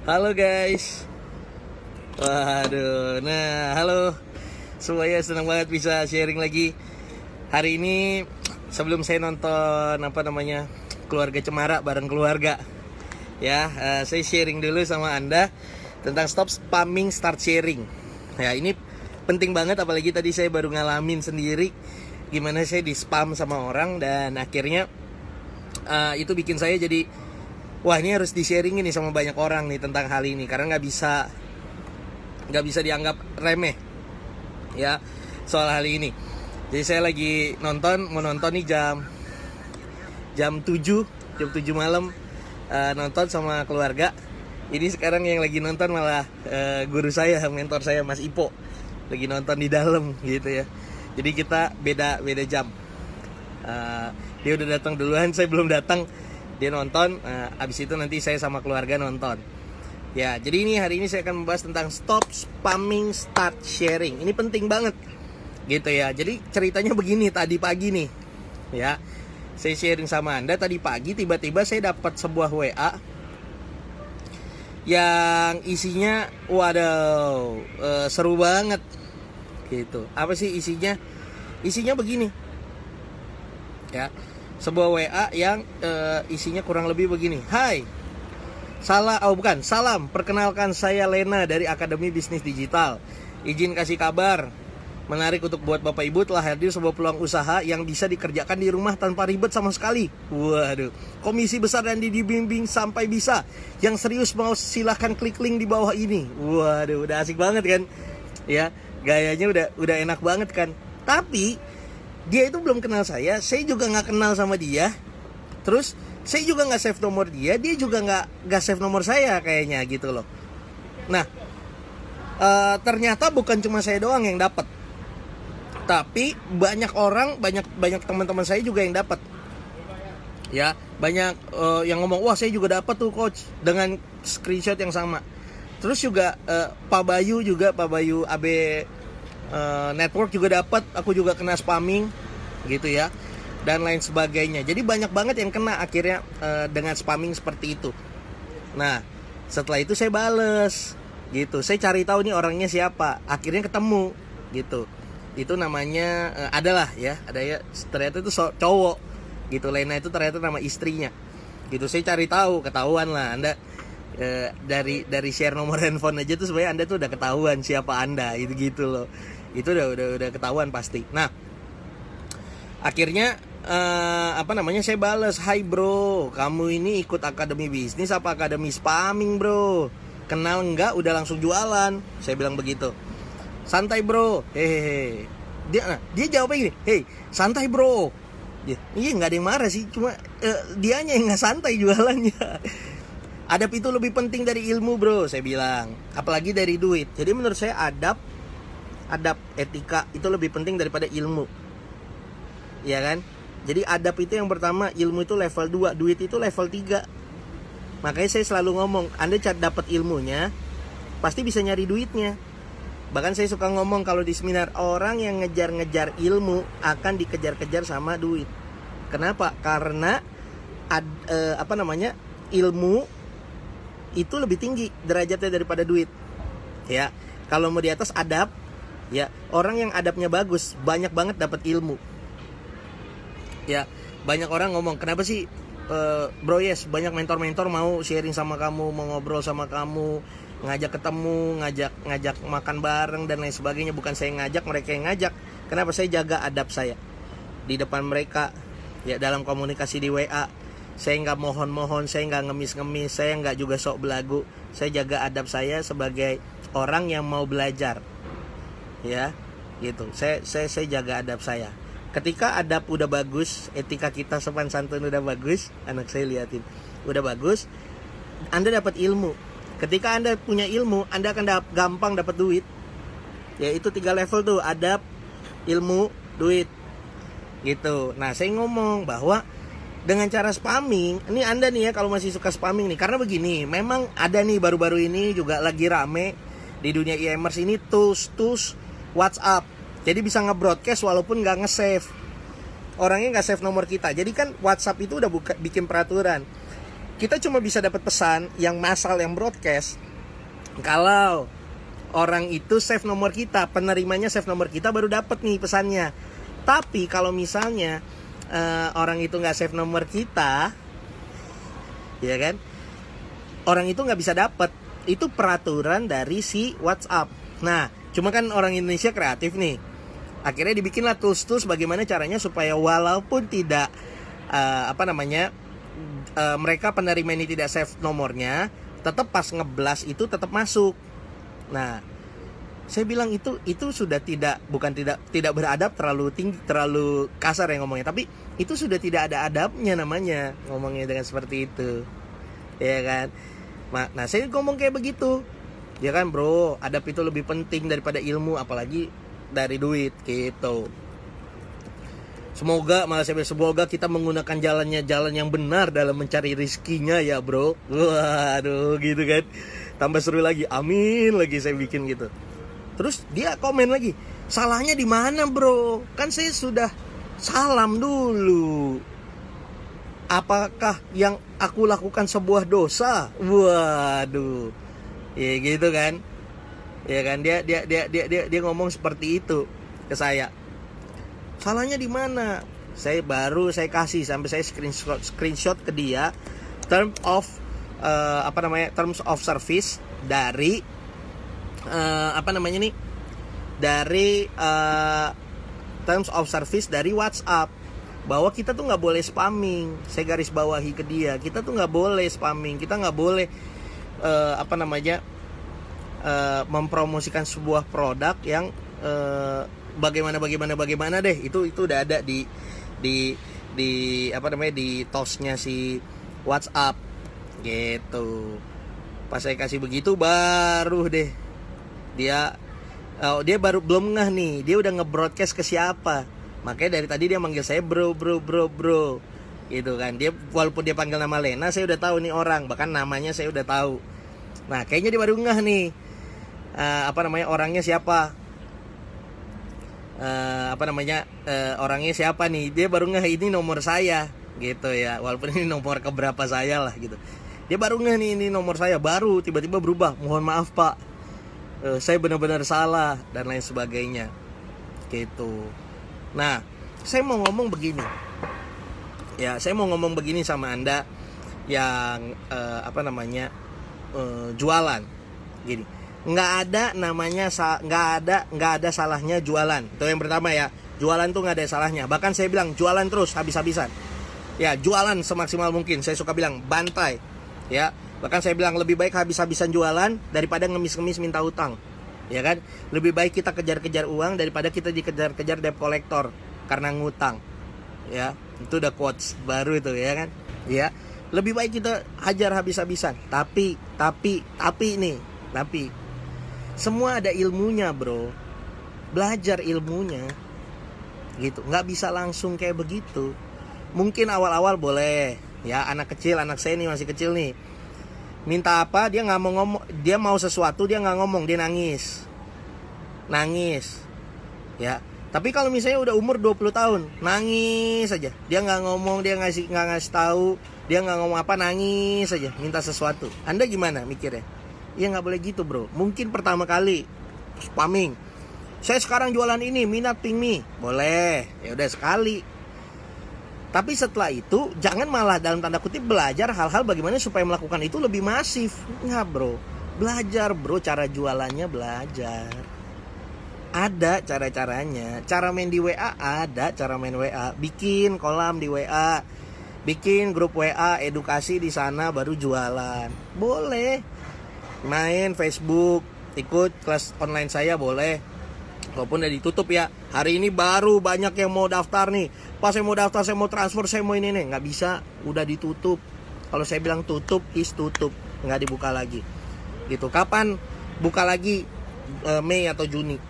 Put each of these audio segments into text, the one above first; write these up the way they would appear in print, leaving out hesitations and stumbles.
Halo guys. Waduh, nah halo semuanya, senang banget bisa sharing lagi. Hari ini sebelum saya nonton Keluarga Cemara bareng keluarga, ya saya sharing dulu sama Anda tentang stop spamming, start sharing. Ya ini penting banget, apalagi tadi saya baru ngalamin sendiri gimana saya di spam sama orang dan akhirnya itu bikin saya jadi wah, ini harus di-sharing ini sama banyak orang nih tentang hal ini, karena nggak bisa dianggap remeh ya soal hal ini. Jadi saya lagi mau nonton nih jam 7 malam, nonton sama keluarga. Ini sekarang yang lagi nonton malah guru saya, mentor saya Mas Ipo, lagi nonton di dalam gitu ya. Jadi kita beda jam. Dia udah datang duluan, saya belum datang. Dia nonton, abis itu nanti saya sama keluarga nonton. Ya, jadi hari ini saya akan membahas tentang stop spamming, start sharing. Ini penting banget, gitu ya. Jadi ceritanya begini, tadi pagi nih, ya, saya sharing sama Anda. Tadi pagi tiba-tiba saya dapat sebuah WA yang isinya, waduh, seru banget, gitu. Apa sih isinya? Isinya begini, ya. Sebuah WA yang isinya kurang lebih begini. Hai, salam, perkenalkan saya Lena dari Akademi Bisnis Digital. Izin kasih kabar menarik untuk buat Bapak Ibu, telah hadir sebuah peluang usaha yang bisa dikerjakan di rumah tanpa ribet sama sekali. Waduh, komisi besar dan dibimbing sampai bisa. Yang serius mau silahkan klik link di bawah ini. Waduh, udah asik banget kan? Ya, gayanya udah enak banget kan? Tapi dia itu belum kenal saya juga nggak kenal sama dia. Terus saya juga nggak save nomor dia juga nggak save nomor saya kayaknya gitu loh. Nah, ternyata bukan cuma saya doang yang dapat, tapi banyak orang, banyak teman-teman saya juga yang dapat. Ya, banyak yang ngomong, wah saya juga dapat tuh coach, dengan screenshot yang sama. Terus juga Pak Bayu AB network juga dapat, aku juga kena spamming gitu ya, dan lain sebagainya. Jadi banyak banget yang kena akhirnya dengan spamming seperti itu. Nah, setelah itu saya bales gitu, saya cari tahu nih orangnya siapa, akhirnya ketemu gitu. Itu namanya ada ya, ternyata itu cowok gitu. Lena itu ternyata nama istrinya gitu. Saya cari tahu, ketahuan lah Anda. Dari share nomor handphone aja tuh sebenarnya Anda tuh udah ketahuan siapa Anda, itu gitu loh. Itu udah ketahuan pasti. Nah, akhirnya saya bales, hai bro, kamu ini ikut akademi bisnis apa akademi spamming bro? Kenal enggak? Udah langsung jualan. Saya bilang begitu. Santai bro, hehehe. Dia jawabnya gini, hei santai bro. Iya, nggak ada yang marah sih, cuma dianya yang nggak santai jualannya. Adab itu lebih penting dari ilmu bro, saya bilang, apalagi dari duit. Jadi menurut saya adab etika itu lebih penting daripada ilmu, ya kan? Jadi adab itu yang pertama, ilmu itu level 2, duit itu level 3. Makanya saya selalu ngomong, Anda dapat ilmunya pasti bisa nyari duitnya. Bahkan saya suka ngomong kalau di seminar, orang yang ngejar-ngejar ilmu akan dikejar-kejar sama duit. Kenapa? Karena ilmu itu lebih tinggi derajatnya daripada duit. Ya, kalau mau di atas adab, ya, orang yang adabnya bagus banyak banget dapat ilmu. Ya, banyak orang ngomong, kenapa sih bro yes, banyak mentor-mentor mau sharing sama kamu, mau ngobrol sama kamu, ngajak ketemu, ngajak makan bareng dan lain sebagainya. Bukan saya ngajak, mereka yang ngajak. Kenapa? Saya jaga adab saya di depan mereka, ya, dalam komunikasi di WA. Saya nggak mohon-mohon, saya nggak ngemis-ngemis, saya nggak juga sok belagu. Saya jaga adab saya sebagai orang yang mau belajar, ya, gitu. Saya jaga adab saya. Ketika adab udah bagus, etika kita sopan santun udah bagus, anak saya liatin, udah bagus, Anda dapat ilmu. Ketika Anda punya ilmu, Anda akan gampang dapat duit. Ya, itu 3 level tuh, adab, ilmu, duit, gitu. Nah, saya ngomong bahwa dengan cara spamming, ini Anda nih ya kalau masih suka spamming nih, karena begini, memang ada nih baru-baru ini juga lagi rame di dunia e-commerce ini tools WhatsApp. Jadi bisa nge-broadcast walaupun nggak nge-save. Orangnya nggak save nomor kita. Jadi kan WhatsApp itu udah bikin peraturan. kita cuma bisa dapat pesan yang massal, yang broadcast kalau orang itu save nomor kita, penerimanya save nomor kita, baru dapat nih pesannya. Tapi kalau misalnya orang itu nggak save nomor kita, ya kan, orang itu nggak bisa dapat. Itu peraturan dari si WhatsApp. Nah, cuma kan orang Indonesia kreatif nih, akhirnya dibikinlah tools-tools bagaimana caranya supaya walaupun tidak mereka penerima ini tidak save nomornya, tetap pas ngeblas itu tetap masuk. Nah, saya bilang itu sudah bukan tidak beradab, terlalu tinggi, terlalu kasar ya ngomongnya, tapi itu sudah tidak ada adabnya namanya ngomongnya dengan seperti itu, ya kan. Nah, saya ngomong kayak begitu, ya kan bro, adab itu lebih penting daripada ilmu, apalagi dari duit gitu. Semoga kita menggunakan jalan yang benar dalam mencari rizkinya ya bro. Waduh gitu kan, tambah seru lagi, amin lagi saya bikin gitu. Terus dia komen lagi, salahnya di mana bro? Kan saya sudah salam dulu. Apakah yang aku lakukan sebuah dosa? Waduh, ya gitu kan, ya kan, dia ngomong seperti itu ke saya. Salahnya di mana? Saya kasih sampai saya screenshot ke dia terms of service dari terms of service dari WhatsApp, bahwa kita tuh nggak boleh spamming. Saya garis bawahi ke dia, kita tuh nggak boleh spamming, kita nggak boleh mempromosikan sebuah produk yang bagaimana deh. Itu udah ada di tosnya si WhatsApp gitu. Pas saya kasih begitu baru deh dia baru belum ngeh nih, dia udah nge-broadcast ke siapa. Makanya dari tadi dia manggil saya bro gitu kan. Dia walaupun dia panggil nama Lena, saya udah tahu nih orang, bahkan namanya saya udah tahu. Nah, kayaknya dia baru ngeh nih orangnya siapa. Orangnya siapa nih, dia baru ngeh ini nomor saya gitu ya, walaupun ini nomor keberapa saya lah gitu. Dia baru ngeh nih ini nomor saya, baru tiba-tiba berubah, mohon maaf pak, saya benar-benar salah dan lain sebagainya gitu. Nah, saya mau ngomong begini sama Anda yang jualan gini. Nggak ada salahnya jualan. Itu yang pertama ya. Jualan tuh nggak ada salahnya. Bahkan saya bilang jualan terus habis-habisan. Ya, jualan semaksimal mungkin. Saya suka bilang bantai. Ya, bahkan saya bilang lebih baik habis-habisan jualan daripada ngemis-ngemis minta utang. Ya kan? Lebih baik kita kejar-kejar uang daripada kita dikejar-kejar debt collector karena ngutang. Ya, itu udah quotes baru itu ya kan? Ya, lebih baik kita hajar habis-habisan. Tapi semua ada ilmunya bro, belajar ilmunya gitu, nggak bisa langsung kayak begitu. Mungkin awal-awal boleh ya, anak saya nih masih kecil nih, minta apa dia nggak mau ngomong, dia mau sesuatu dia nggak ngomong, dia nangis ya. Tapi kalau misalnya udah umur 20 tahun nangis aja, dia nggak ngomong, dia nggak ngasih tahu, dia nggak ngomong apa, nangis aja minta sesuatu. Anda gimana mikirnya? Ya nggak boleh gitu bro. Mungkin pertama kali spamming, saya sekarang jualan ini, minat ping mie, boleh, ya udah sekali. Tapi setelah itu jangan malah dalam tanda kutip belajar hal-hal bagaimana supaya melakukan itu lebih masif. Nggak bro, belajar bro, cara jualannya belajar. Ada cara-caranya. Cara main di WA ada, cara main WA, bikin kolam di WA, bikin grup WA, edukasi di sana, baru jualan, boleh. Main Facebook, ikut kelas online saya boleh, walaupun udah ditutup ya. Hari ini baru banyak yang mau daftar nih, pas saya mau daftar, saya mau transfer, saya mau ini nih, nggak bisa, udah ditutup. Kalau saya bilang tutup is tutup, nggak dibuka lagi gitu. Kapan buka lagi? Mei atau Juni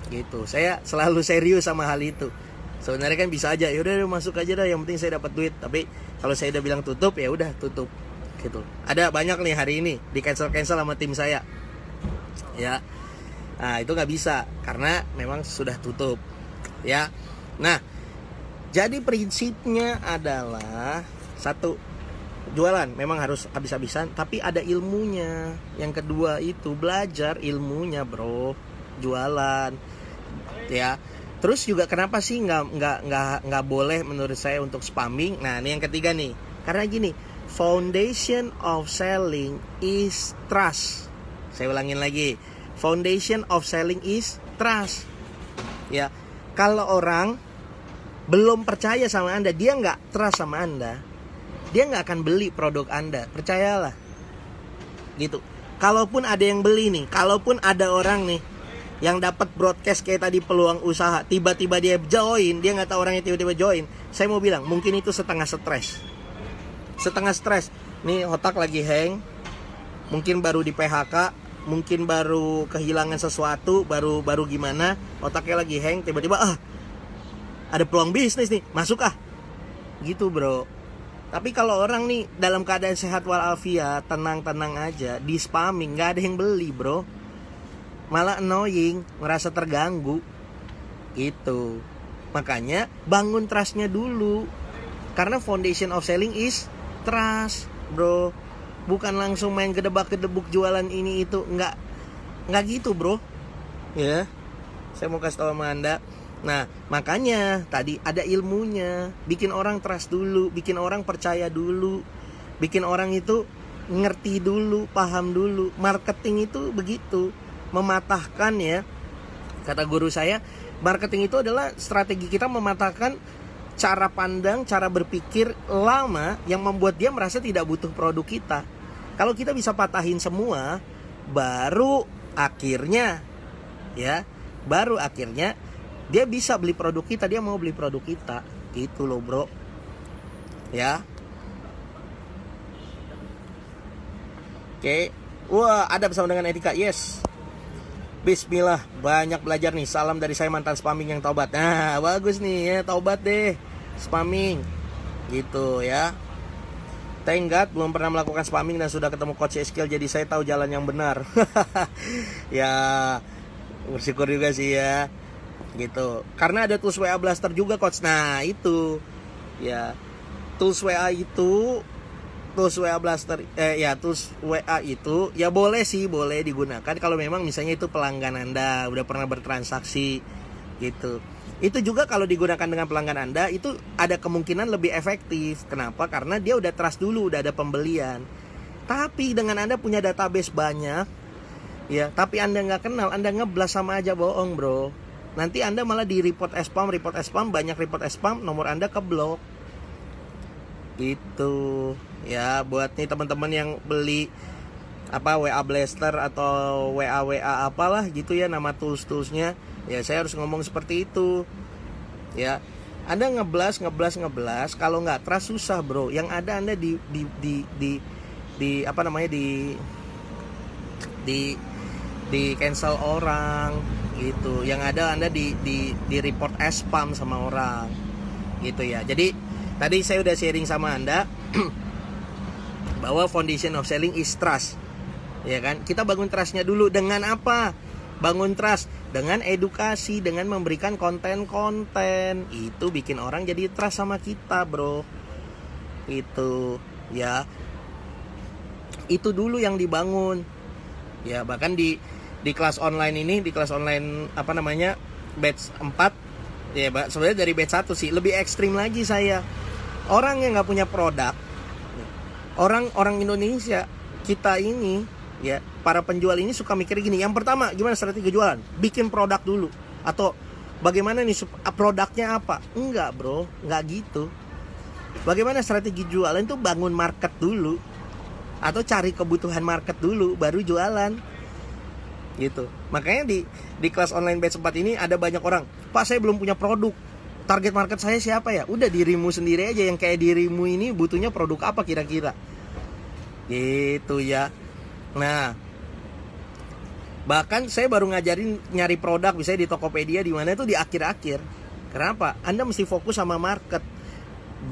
gitu. Saya selalu serius sama hal itu. Sebenarnya kan bisa aja, yaudah masuk aja dah, yang penting saya dapat duit. Tapi kalau saya udah bilang tutup, ya udah tutup gitu. Ada banyak nih hari ini di cancel sama tim saya ya. Nah, itu nggak bisa karena memang sudah tutup ya. Nah, jadi prinsipnya adalah satu, jualan memang harus habis-habisan, tapi ada ilmunya. Yang kedua itu belajar ilmunya, bro, jualan, ya. Terus juga kenapa sih nggak boleh menurut saya untuk spamming? Nah, ini yang ketiga nih, karena gini, foundation of selling is trust. Saya ulangin lagi, foundation of selling is trust. Ya, kalau orang belum percaya sama Anda, dia nggak trust sama Anda, dia nggak akan beli produk Anda. Percayalah, gitu. Kalaupun ada yang beli nih, kalaupun ada orang nih yang dapat broadcast kayak tadi peluang usaha, tiba-tiba dia join, dia nggak tahu orangnya tiba-tiba join, saya mau bilang mungkin itu setengah stres. Nih otak lagi hang, mungkin baru di PHK, mungkin baru kehilangan sesuatu, baru gimana, otaknya lagi hang, tiba-tiba ada peluang bisnis nih, masuk gitu, bro. Tapi kalau orang nih dalam keadaan sehat walafiat, tenang-tenang aja, di spamming, nggak ada yang beli, bro. Malah annoying, merasa terganggu, gitu. Makanya bangun trustnya dulu, karena foundation of selling is trust, bro. Bukan langsung main gedebak-gedebuk jualan ini itu, nggak gitu, bro. Ya, saya mau kasih tahu sama Anda. Nah, makanya tadi ada ilmunya, bikin orang trust dulu, bikin orang percaya dulu, bikin orang itu ngerti dulu, paham dulu. Marketing itu begitu, mematahkan, ya. Kata guru saya, marketing itu adalah strategi kita mematahkan cara pandang, cara berpikir lama yang membuat dia merasa tidak butuh produk kita. Kalau kita bisa patahin semua, baru akhirnya dia bisa beli produk kita, dia mau beli produk kita. Gitu loh, bro. Ya. Oke. Wah, ada bersama dengan etika. Yes. Bismillah, banyak belajar nih. Salam dari saya, mantan spamming yang taubat. Nah, bagus nih ya, taubat deh spamming. Gitu ya. Thank God belum pernah melakukan spamming dan sudah ketemu Coach Eskil, jadi saya tahu jalan yang benar. Ya, bersyukur juga sih ya. Gitu. Karena ada tools WA Blaster juga, Coach. Nah, itu. Ya. Tools WA itu, tools WA Blaster, tools WA itu ya boleh digunakan kalau memang misalnya itu pelanggan Anda udah pernah bertransaksi, gitu. Itu juga kalau digunakan dengan pelanggan Anda itu ada kemungkinan lebih efektif. Kenapa? Karena dia udah trust dulu, udah ada pembelian. Tapi dengan Anda punya database banyak, ya, tapi Anda nggak kenal, Anda ngeblas, sama aja bohong, bro. Nanti Anda malah di report as spam, banyak report as spam, nomor Anda keblok. Gitu. Ya, buat nih teman-teman yang beli WA Blaster atau WA apalah gitu ya, nama toolsnya, ya saya harus ngomong seperti itu. Ya, Anda ngeblas, kalau nggak trust susah, bro. Yang ada Anda di cancel orang gitu. Yang ada Anda di report as spam sama orang gitu ya. Jadi tadi saya udah sharing sama Anda bahwa foundation of selling is trust. Ya kan? Kita bangun trustnya dulu dengan apa? Bangun trust dengan edukasi, dengan memberikan konten-konten. Itu bikin orang jadi trust sama kita, bro. Itu ya. Itu dulu yang dibangun. Ya, bahkan di kelas online ini, di kelas online batch 4, ya sebenarnya dari batch 1 sih lebih ekstrim lagi saya. Orang yang nggak punya produk, orang Indonesia kita ini, ya, para penjual ini suka mikir gini. Yang pertama, gimana strategi jualan? Bikin produk dulu. Atau bagaimana nih produknya apa? Enggak, bro, enggak gitu. Bagaimana strategi jualan itu bangun market dulu, atau cari kebutuhan market dulu baru jualan. Gitu. Makanya di kelas online batch 4 ini ada banyak orang, "Pak, saya belum punya produk. Target market saya siapa ya?" Udah, dirimu sendiri aja, yang kayak dirimu ini butuhnya produk apa kira-kira. Gitu ya. Nah, bahkan saya baru ngajarin nyari produk misalnya di Tokopedia, di mana itu di akhir-akhir. Kenapa? Anda mesti fokus sama market.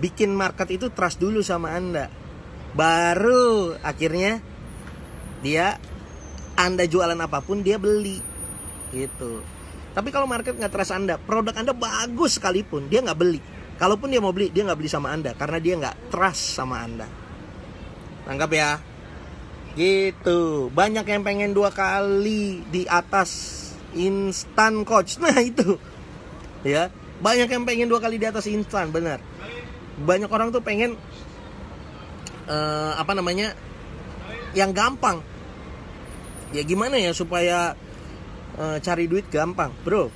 Bikin market itu trust dulu sama Anda. Baru akhirnya Anda jualan apapun dia beli. Gitu. Tapi kalau market nggak trust Anda, produk Anda bagus sekalipun dia nggak beli. Kalaupun dia mau beli, dia nggak beli sama Anda karena dia nggak trust sama Anda. Nangkap ya. Gitu. Banyak yang pengen 2 kali di atas instan coach. Nah itu ya, banyak yang pengen 2 kali di atas instan, benar. Banyak orang tuh pengen yang gampang. Ya gimana ya supaya cari duit gampang, bro.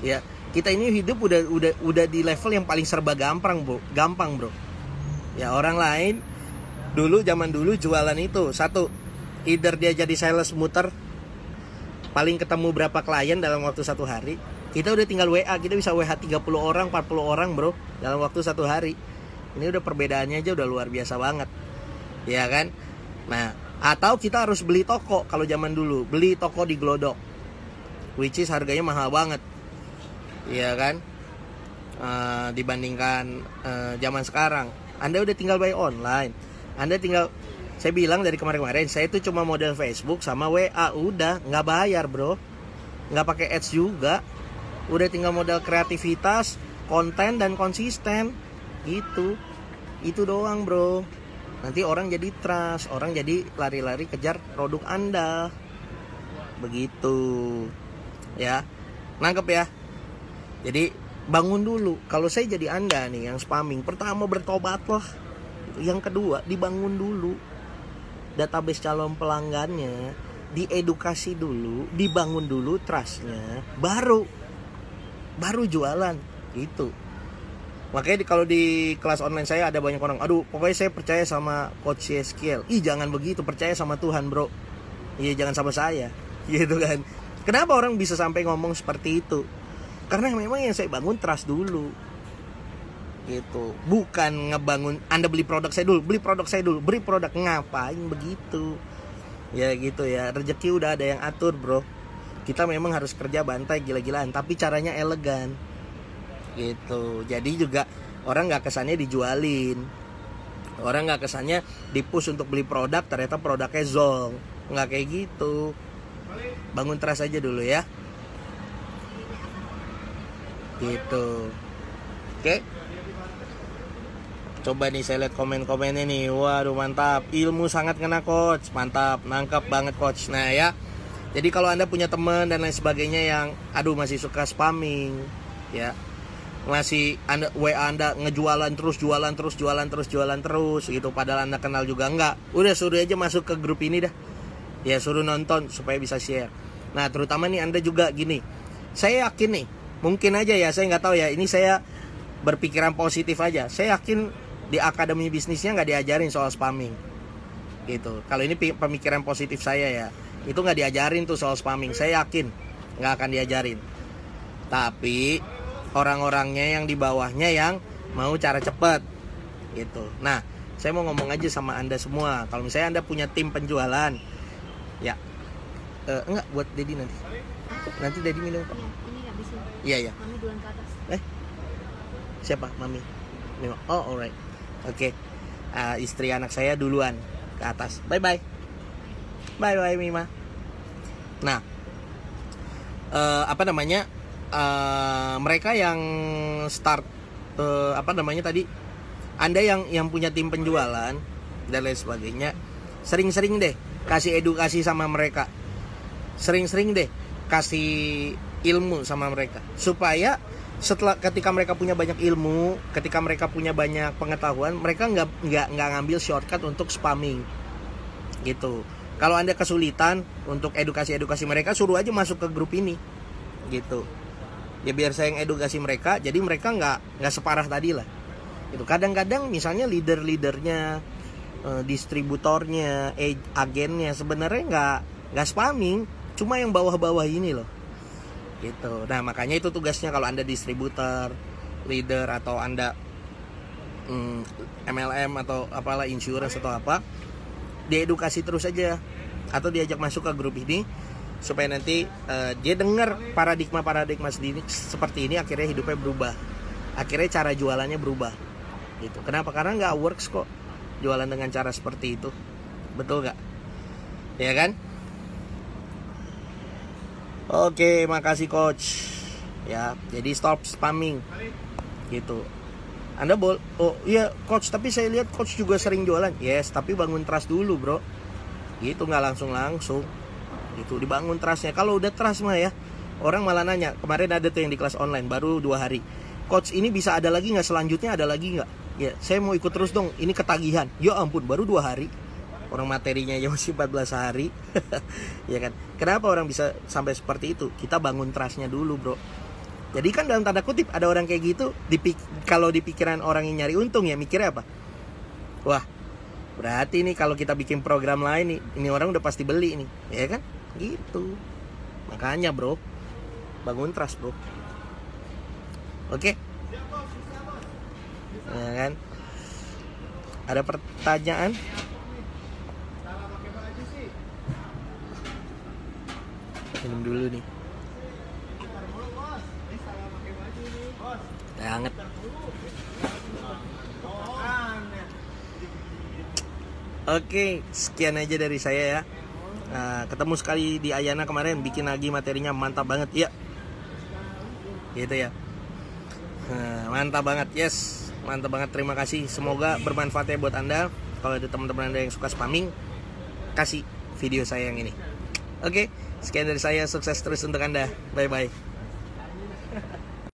Ya, kita ini hidup udah di level yang paling serba gampang, bro. Ya, orang lain zaman dulu jualan itu satu, either dia jadi sales muter, paling ketemu berapa klien dalam waktu 1 hari. Kita udah tinggal WA, kita bisa WA 30 orang, 40 orang, bro, dalam waktu 1 hari. Ini udah perbedaannya aja udah luar biasa banget. Ya kan? Nah, atau kita harus beli toko. Kalau zaman dulu beli toko di Glodok, which is harganya mahal banget. Iya kan? Dibandingkan zaman sekarang. Anda udah tinggal buy online. Anda tinggal, saya bilang dari kemarin-kemarin, saya itu cuma model Facebook sama WA, udah, nggak bayar, bro, nggak pakai ads juga, udah tinggal modal kreativitas, konten dan konsisten, gitu, itu doang, bro. Nanti orang jadi trust, orang jadi lari-lari kejar produk Anda, begitu, ya, nangkep ya. Jadi bangun dulu. Kalau saya jadi Anda nih yang spamming, pertama bertobatlah. Yang kedua, dibangun dulu database calon pelanggannya, diedukasi dulu, dibangun dulu trustnya, baru jualan itu. Makanya kalau di kelas online saya ada banyak orang, aduh pokoknya saya percaya sama Coach Yeskiel. Ih jangan begitu, percaya sama Tuhan, bro. Iya jangan sama saya, gitu kan. Kenapa orang bisa sampai ngomong seperti itu? Karena memang yang saya bangun trust dulu, gitu. Bukan ngebangun Anda beli produk saya dulu, beli produk, ngapain begitu? Ya gitu ya, rezeki udah ada yang atur, bro. Kita memang harus kerja bantai gila-gilaan, tapi caranya elegan, gitu. Jadi juga orang nggak kesannya dijualin, orang nggak kesannya dipush untuk beli produk, ternyata produknya zong. Nggak kayak gitu. Bangun trust aja dulu ya, gitu. Oke. Coba nih saya lihat komen-komennya nih. Waduh mantap, ilmu sangat kena coach, mantap, nangkap banget coach. Nah ya, jadi kalau Anda punya teman dan lain sebagainya yang masih suka spamming, ya, masih WA Anda ngejualan terus gitu, padahal Anda kenal juga enggak, udah suruh aja masuk ke grup ini dah, ya suruh nonton supaya bisa share. Nah terutama nih Anda juga gini, saya yakin nih, mungkin aja ya, saya nggak tahu ya, ini saya berpikiran positif aja, saya yakin di akademi bisnisnya nggak diajarin soal spamming, gitu. Kalau ini pemikiran positif saya ya, itu nggak diajarin tuh soal spamming, saya yakin nggak akan diajarin. Tapi orang-orangnya yang di bawahnya yang mau cara cepet, gitu. Nah, saya mau ngomong aja sama Anda semua, kalau misalnya Anda punya tim penjualan, ya, enggak buat Dedi nanti Dedi minum kok. Ini nggak bisa. Iya. Mami duluan ke atas. Siapa? Mami. Oh, alright. Oke. Istri anak saya duluan ke atas. Bye Mima. Nah, mereka yang start tadi, Anda yang punya tim penjualan dan lain sebagainya, sering-sering deh kasih edukasi sama mereka, sering-sering deh kasih ilmu sama mereka, supaya ketika mereka punya banyak ilmu, ketika mereka punya banyak pengetahuan, mereka nggak ngambil shortcut untuk spamming, gitu. Kalau Anda kesulitan untuk edukasi mereka, suruh aja masuk ke grup ini, gitu. Ya biar saya yang edukasi mereka, jadi mereka nggak separah tadi lah. Itu kadang-kadang misalnya leadernya, distributornya, agennya sebenarnya nggak spamming, cuma yang bawah-bawah ini loh, gitu. Nah makanya itu tugasnya kalau Anda distributor, leader, atau Anda MLM atau apalah, insurance atau apa, diedukasi terus aja atau diajak masuk ke grup ini, supaya nanti dia dengar paradigma seperti ini, akhirnya hidupnya berubah, akhirnya cara jualannya berubah, gitu. Kenapa? Karena nggak works kok jualan dengan cara seperti itu, betul nggak? Ya kan? Oke, makasih coach. Ya, jadi stop spamming, gitu. Oh iya coach, tapi saya lihat coach juga sering jualan. Yes, tapi bangun trust dulu bro. Gitu, nggak langsung gitu, dibangun trustnya. Kalau udah trust mah ya, orang malah nanya. Kemarin ada tuh yang di kelas online baru 2 hari, coach ini bisa ada lagi nggak, selanjutnya ada lagi nggak? Ya saya mau ikut terus dong, ini ketagihan. Ya ampun, baru 2 hari, orang materinya aja masih 14 hari. Ya kan, kenapa orang bisa sampai seperti itu? Kita bangun trustnya dulu bro. Jadi kan dalam tanda kutip ada orang kayak gitu, kalau di pikiran orang yang nyari untung ya mikirnya apa? Wah, berarti nih kalau kita bikin program lain nih, ini orang udah pasti beli nih, ya kan? Gitu. Makanya bro, bangun trust bro. Oke? Ya kan? Ada pertanyaan? Minum dulu nih. Hangat. Oke, sekian aja dari saya ya. Ketemu sekali di Ayana kemarin, bikin lagi materinya mantap banget ya. Gitu ya. Mantap banget, yes, mantap banget. Terima kasih. Semoga bermanfaat ya buat Anda. Kalau ada teman-teman Anda yang suka spamming, kasih video saya yang ini. Oke, sekian dari saya. Sukses terus untuk Anda. Bye bye.